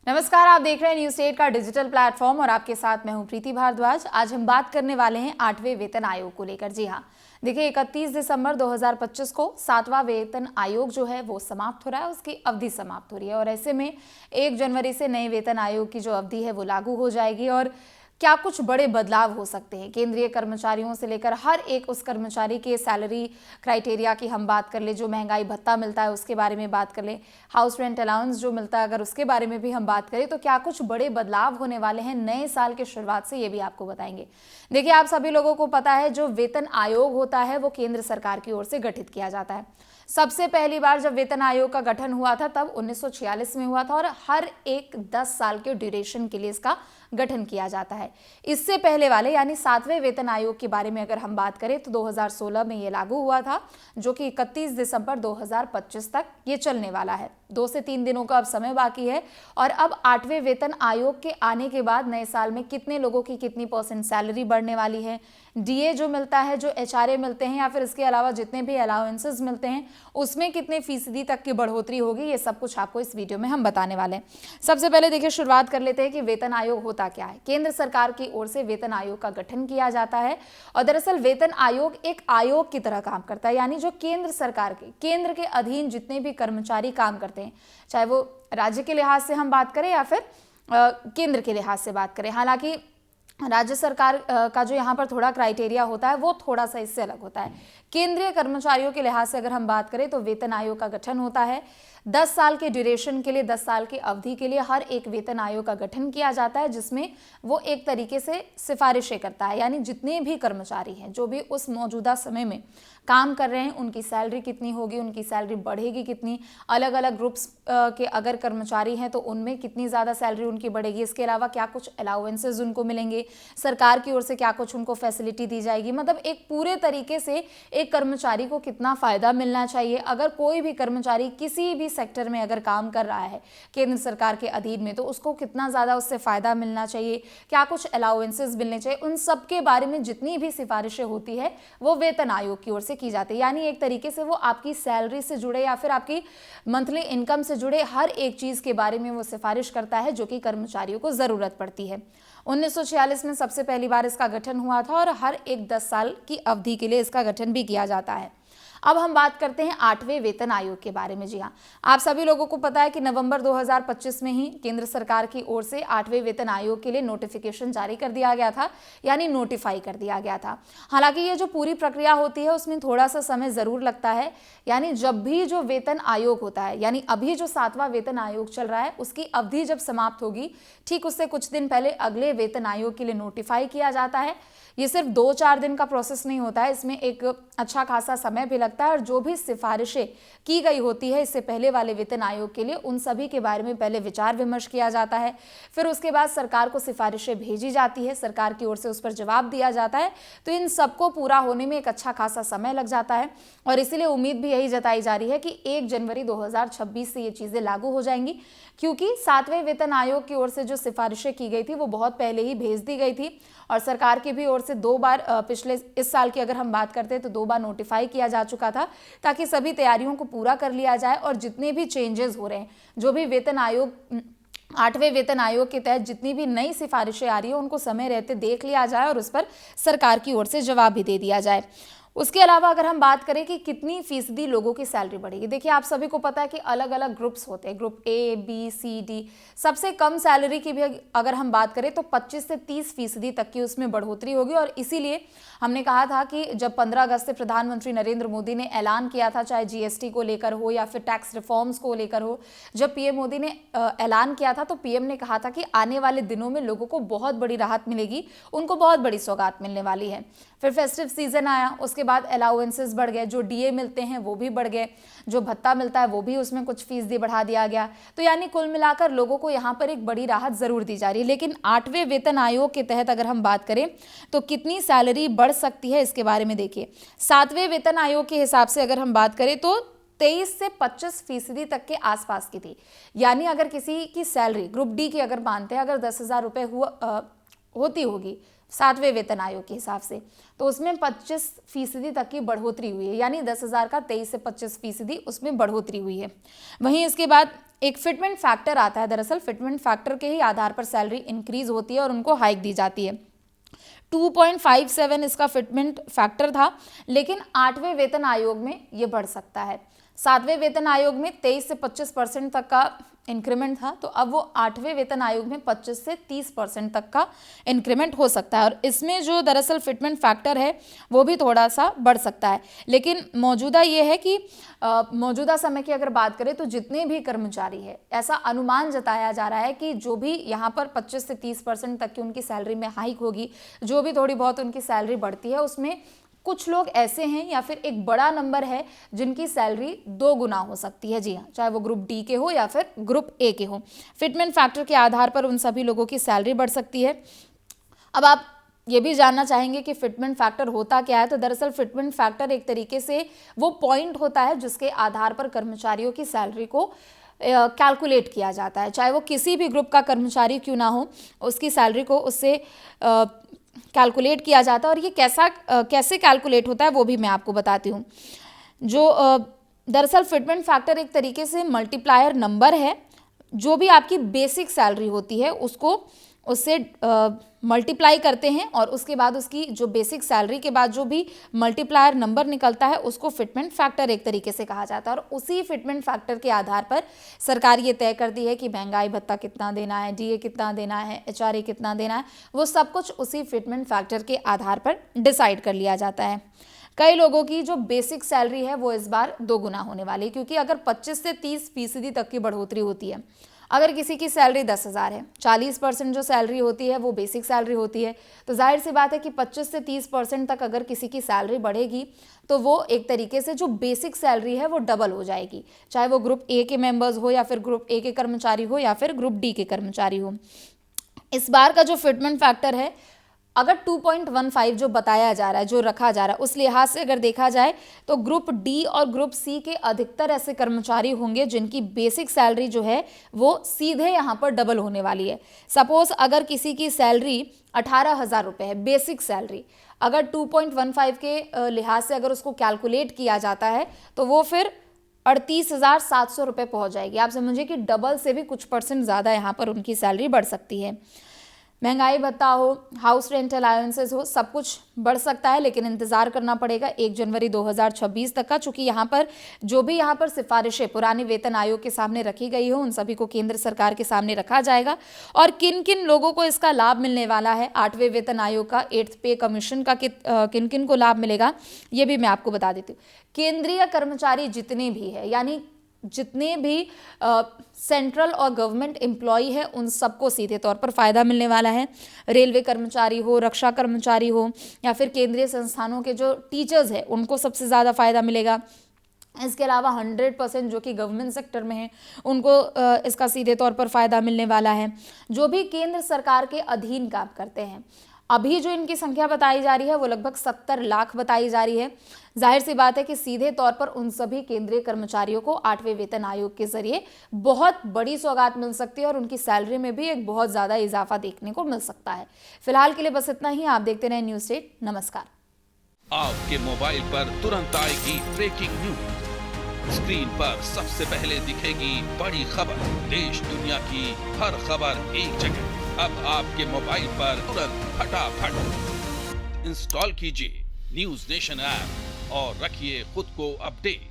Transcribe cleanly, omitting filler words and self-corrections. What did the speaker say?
नमस्कार, आप देख रहे हैं न्यूज़ 8 का डिजिटल प्लेटफॉर्म और आपके साथ मैं हूं प्रीति भारद्वाज। आज हम बात करने वाले हैं 8वें वेतन आयोग को लेकर। जी हाँ, देखिए 31 दिसंबर 2025 को 7वां वेतन आयोग जो है वो समाप्त हो रहा है, उसकी अवधि समाप्त हो रही है और ऐसे में 1 जनवरी से नए वेतन आयोग की जो अवधि है वो लागू हो जाएगी। और क्या कुछ बड़े बदलाव हो सकते हैं केंद्रीय कर्मचारियों से लेकर हर एक उस कर्मचारी के सैलरी क्राइटेरिया की हम बात कर ले, जो महंगाई भत्ता मिलता है उसके बारे में बात कर ले, हाउस रेंट अलाउंस जो मिलता है अगर उसके बारे में भी हम बात करें तो क्या कुछ बड़े बदलाव होने वाले हैं नए साल की शुरुआत से, ये भी आपको बताएंगे। देखिए, आप सभी लोगों को पता है जो वेतन आयोग होता है वो केंद्र सरकार की ओर से गठित किया जाता है। सबसे पहली बार जब वेतन आयोग का गठन हुआ था तब 1946 में हुआ था और हर एक 10 साल के ड्यूरेशन के लिए इसका गठन किया जाता है। इससे पहले वाले यानी 7वें वेतन आयोग के बारे में अगर हम बात करें तो 2016 में ये लागू हुआ था, जो कि 31 दिसंबर 2025 तक ये चलने वाला है। 2 से 3 दिनों का अब समय बाकी है और अब 8वें वेतन आयोग के आने के बाद नए साल में कितने लोगों की कितनी परसेंट सैलरी बढ़ने वाली है, डीए जो मिलता है, जो एचआरए मिलते हैं या फिर इसके अलावा जितने भी अलाउंसेस मिलते हैं उसमें कितने फीसदी तक की बढ़ोतरी होगी, ये सब कुछ आपको इस वीडियो में हम बताने वाले हैं। सबसे पहले देखिए, शुरुआत कर लेते हैं कि वेतन आयोग होता क्या है। केंद्र सरकार की ओर से वेतन आयोग का गठन किया जाता है और दरअसल वेतन आयोग एक आयोग की तरह काम करता है, यानी जो केंद्र सरकार के केंद्र के अधीन जितने भी कर्मचारी काम करते हैं, चाहे वो राज्य के लिहाज से हम बात करें या फिर केंद्र के लिहाज से बात करें। हालांकि राज्य सरकार का जो यहाँ पर थोड़ा क्राइटेरिया होता है वो थोड़ा सा इससे अलग होता है। केंद्रीय कर्मचारियों के लिहाज से अगर हम बात करें तो वेतन आयोग का गठन होता है 10 साल के ड्यूरेशन के लिए, 10 साल की अवधि के लिए हर एक वेतन आयोग का गठन किया जाता है, जिसमें वो एक तरीके से सिफारिशें करता है, यानी जितने भी कर्मचारी हैं जो भी उस मौजूदा समय में काम कर रहे हैं उनकी सैलरी कितनी होगी, उनकी सैलरी बढ़ेगी कितनी, अलग अलग ग्रुप्स के अगर कर्मचारी हैं तो उनमें कितनी ज़्यादा सैलरी उनकी बढ़ेगी, इसके अलावा क्या कुछ अलाउंसेस उनको मिलेंगे, सरकार की ओर से क्या कुछ उनको फैसिलिटी दी जाएगी, मतलब एक पूरे तरीके से एक कर्मचारी को कितना फ़ायदा मिलना चाहिए। अगर कोई भी कर्मचारी किसी भी सेक्टर में अगर काम कर रहा है केंद्र सरकार के अधीन में तो उसको कितना ज़्यादा उससे फ़ायदा मिलना चाहिए, क्या कुछ अलाउंसेस मिलने चाहिए, उन सब के बारे में जितनी भी सिफारिशें होती है वो वेतन आयोग की ओर से की जाती है। यानी एक तरीके से वो आपकी सैलरी से जुड़े या फिर आपकी मंथली इनकम से जुड़े हर एक चीज़ के बारे में वो सिफारिश करता है जो कि कर्मचारियों को ज़रूरत पड़ती है। 1946 में सबसे पहली बार इसका गठन हुआ था और हर एक 10 साल की अवधि के लिए इसका गठन भी किया जाता है। अब हम बात करते हैं 8वें वेतन आयोग के बारे में। जी हाँ, आप सभी लोगों को पता है कि नवंबर 2025 में ही केंद्र सरकार की ओर से 8वें वेतन आयोग के लिए नोटिफिकेशन जारी कर दिया गया था, यानी नोटिफाई कर दिया गया था। हालांकि ये जो पूरी प्रक्रिया होती है उसमें थोड़ा सा समय ज़रूर लगता है, यानी जब भी जो वेतन आयोग होता है, यानी अभी जो 7वां वेतन आयोग चल रहा है उसकी अवधि जब समाप्त होगी ठीक उससे कुछ दिन पहले अगले वेतन आयोग के लिए नोटिफाई किया जाता है। ये सिर्फ 2-4 दिन का प्रोसेस नहीं होता है, इसमें एक अच्छा खासा समय भी लगता है और जो भी सिफारिशें की गई होती है इससे पहले वाले वेतन आयोग के लिए उन सभी के बारे में पहले विचार विमर्श किया जाता है, फिर उसके बाद सरकार को सिफारिशें भेजी जाती है, सरकार की ओर से उस पर जवाब दिया जाता है। तो इन सबको पूरा होने में एक अच्छा खासा समय लग जाता है और इसीलिए उम्मीद भी यही जताई जा रही है कि 1 जनवरी 2026 से ये चीज़ें लागू हो जाएंगी, क्योंकि 7वें वेतन आयोग की ओर से जो सिफारिशें की गई थी वो बहुत पहले ही भेज दी गई थी और सरकार की भी ओर से 2 बार पिछले इस साल की अगर हम बात करते हैं तो 2 बार नोटिफाई किया जा चुका था, ताकि सभी तैयारियों को पूरा कर लिया जाए और जितने भी चेंजेस हो रहे हैं, जो भी वेतन आयोग 8वें वेतन आयोग के तहत जितनी भी नई सिफारिशें आ रही है उनको समय रहते देख लिया जाए और उस पर सरकार की ओर से जवाब भी दे दिया जाए। उसके अलावा अगर हम बात करें कि कितनी फीसदी लोगों की सैलरी बढ़ेगी, देखिए आप सभी को पता है कि अलग अलग ग्रुप्स होते हैं, group A B C D. सबसे कम सैलरी की भी अगर हम बात करें तो 25 से 30 फीसदी तक की उसमें बढ़ोतरी होगी और इसीलिए हमने कहा था कि जब 15 अगस्त से प्रधानमंत्री नरेंद्र मोदी ने ऐलान किया था, चाहे जीएसटी को लेकर हो या फिर टैक्स रिफॉर्म्स को लेकर हो, जब पीएम मोदी ने ऐलान किया था तो पीएम ने कहा था कि आने वाले दिनों में लोगों को बहुत बड़ी राहत मिलेगी, उनको बहुत बड़ी सौगात मिलने वाली है। फिर फेस्टिव सीजन आया, उसके बाद अलाउंसेस बढ़ गए, जो डीए मिलते हैं वो भी बढ़ गए, जो भत्ता मिलता है वो भी उसमें कुछ फीसदी बढ़ा दिया गया। तो यानी कुल मिलाकर लोगों को यहाँ पर एक बड़ी राहत जरूर दी जा रही है। लेकिन 8वें वेतन आयोग के तहत अगर हम बात करें तो कितनी सैलरी बढ़ सकती है इसके बारे में देखिए। 7वें वेतन आयोग के हिसाब से अगर हम बात करें तो 23 से 25 फीसदी तक के आसपास की थी। यानी अगर किसी की सैलरी ग्रुप डी की अगर मानते हैं, अगर 10,000 रुपये होती होगी 7वें वेतन आयोग के हिसाब से, तो उसमें 25% तक की बढ़ोतरी हुई है, यानी 10,000 का 23 से 25% उसमें बढ़ोतरी हुई है। वहीं इसके बाद एक फिटमेंट फैक्टर आता है। दरअसल फिटमेंट फैक्टर के ही आधार पर सैलरी इंक्रीज होती है और उनको हाइक दी जाती है। 2.57 इसका फिटमेंट फैक्टर था, लेकिन 8वें वेतन आयोग में ये बढ़ सकता है। 7वें वेतन आयोग में 23 से 25% तक का इंक्रीमेंट था, तो अब वो 8वें वेतन आयोग में 25 से 30% तक का इंक्रीमेंट हो सकता है। और इसमें जो दरअसल फिटमेंट फैक्टर है वो भी थोड़ा सा बढ़ सकता है। लेकिन मौजूदा ये है कि मौजूदा समय की अगर बात करें तो जितने भी कर्मचारी है, ऐसा अनुमान जताया जा रहा है कि जो भी यहाँ पर 25 से 30% तक की उनकी सैलरी में हाइक होगी, जो भी थोड़ी बहुत उनकी सैलरी बढ़ती है, उसमें कुछ लोग ऐसे हैं या फिर एक बड़ा नंबर है जिनकी सैलरी 2 गुना हो सकती है। जी हाँ, चाहे वो ग्रुप डी के हो या फिर ग्रुप ए के हो। फिटमेंट फैक्टर के आधार पर उन सभी लोगों की सैलरी बढ़ सकती है। अब आप ये भी जानना चाहेंगे कि फिटमेंट फैक्टर होता क्या है, तो दरअसल फिटमेंट फैक्टर एक तरीके से वो पॉइंट होता है जिसके आधार पर कर्मचारियों की सैलरी को कैलकुलेट किया जाता है। चाहे वो किसी भी ग्रुप का कर्मचारी क्यों ना हो, उसकी सैलरी को उससे कैलकुलेट किया जाता है। और ये कैसे कैलकुलेट होता है वो भी मैं आपको बताती हूँ। जो दरअसल फिटमेंट फैक्टर एक तरीके से मल्टीप्लायर नंबर है। जो भी आपकी बेसिक सैलरी होती है उससे मल्टीप्लाई करते हैं और उसके बाद उसकी जो बेसिक सैलरी के बाद जो भी मल्टीप्लायर नंबर निकलता है उसको फिटमेंट फैक्टर एक तरीके से कहा जाता है। और उसी फिटमेंट फैक्टर के आधार पर सरकार ये तय करती है कि महंगाई भत्ता कितना देना है, डीए कितना देना है, एचआरए कितना देना है, वो सब कुछ उसी फिटमेंट फैक्टर के आधार पर डिसाइड कर लिया जाता है। कई लोगों की जो बेसिक सैलरी है वो इस बार 2 गुना होने वाली है, क्योंकि अगर 25 से 30% तक की बढ़ोतरी होती है, अगर किसी की सैलरी 10,000 है, 40% जो सैलरी होती है वो बेसिक सैलरी होती है, तो जाहिर सी बात है कि 25 से 30% तक अगर किसी की सैलरी बढ़ेगी तो वो एक तरीके से जो बेसिक सैलरी है वो डबल हो जाएगी, चाहे वो ग्रुप ए के मेंबर्स हो या फिर ग्रुप ए के कर्मचारी हो या फिर ग्रुप डी के कर्मचारी हो। इस बार का जो फिटमेंट फैक्टर है, अगर 2.15 जो बताया जा रहा है, जो रखा जा रहा है, उस लिहाज से अगर देखा जाए तो ग्रुप डी और ग्रुप सी के अधिकतर ऐसे कर्मचारी होंगे जिनकी बेसिक सैलरी जो है वो सीधे यहाँ पर डबल होने वाली है। सपोज अगर किसी की सैलरी 18,000 रुपये है, बेसिक सैलरी, अगर 2.15 के लिहाज से अगर उसको कैलकुलेट किया जाता है तो वो फिर 38,700 रुपये पहुँच जाएगी। आप समझिए कि डबल से भी कुछ % ज़्यादा यहाँ पर उनकी सैलरी बढ़ सकती है। महंगाई भत्ता हो, हाउस रेंट अलाउंसेस हो, सब कुछ बढ़ सकता है, लेकिन इंतजार करना पड़ेगा 1 जनवरी 2026 तक का, चूंकि यहाँ पर जो भी यहाँ पर सिफारिशें पुराने वेतन आयोग के सामने रखी गई हो उन सभी को केंद्र सरकार के सामने रखा जाएगा। और किन किन लोगों को इसका लाभ मिलने वाला है, 8वें वेतन आयोग का 8th पे कमीशन का किन किन को लाभ मिलेगा, ये भी मैं आपको बता देती हूँ। केंद्रीय कर्मचारी जितने भी है, यानी जितने भी सेंट्रल और गवर्नमेंट एम्प्लॉई है उन सबको सीधे तौर पर फ़ायदा मिलने वाला है। रेलवे कर्मचारी हो, रक्षा कर्मचारी हो या फिर केंद्रीय संस्थानों के जो टीचर्स हैं उनको सबसे ज़्यादा फ़ायदा मिलेगा। इसके अलावा 100% जो कि गवर्नमेंट सेक्टर में है उनको इसका सीधे तौर पर फ़ायदा मिलने वाला है। जो भी केंद्र सरकार के अधीन काम करते हैं, अभी जो इनकी संख्या बताई जा रही है वो लगभग 70 लाख बताई जा रही है। जाहिर सी बात है कि सीधे तौर पर उन सभी केंद्रीय कर्मचारियों को 8वें वेतन आयोग के जरिए बहुत बड़ी सौगात मिल सकती है और उनकी सैलरी में भी एक बहुत ज़्यादा इजाफा देखने को मिल सकता है। फिलहाल के लिए बस इतना ही। आप देखते रहें न्यूज़ स्टेट। नमस्कार। आपके मोबाइल पर तुरंत आएगी ब्रेकिंग न्यूज, स्क्रीन पर सबसे पहले दिखेगी बड़ी खबर, देश दुनिया की हर खबर एक जगह। अब आपके मोबाइल पर तुरंत फटाफट इंस्टॉल कीजिए न्यूज़ नेशन ऐप और रखिए खुद को अपडेट।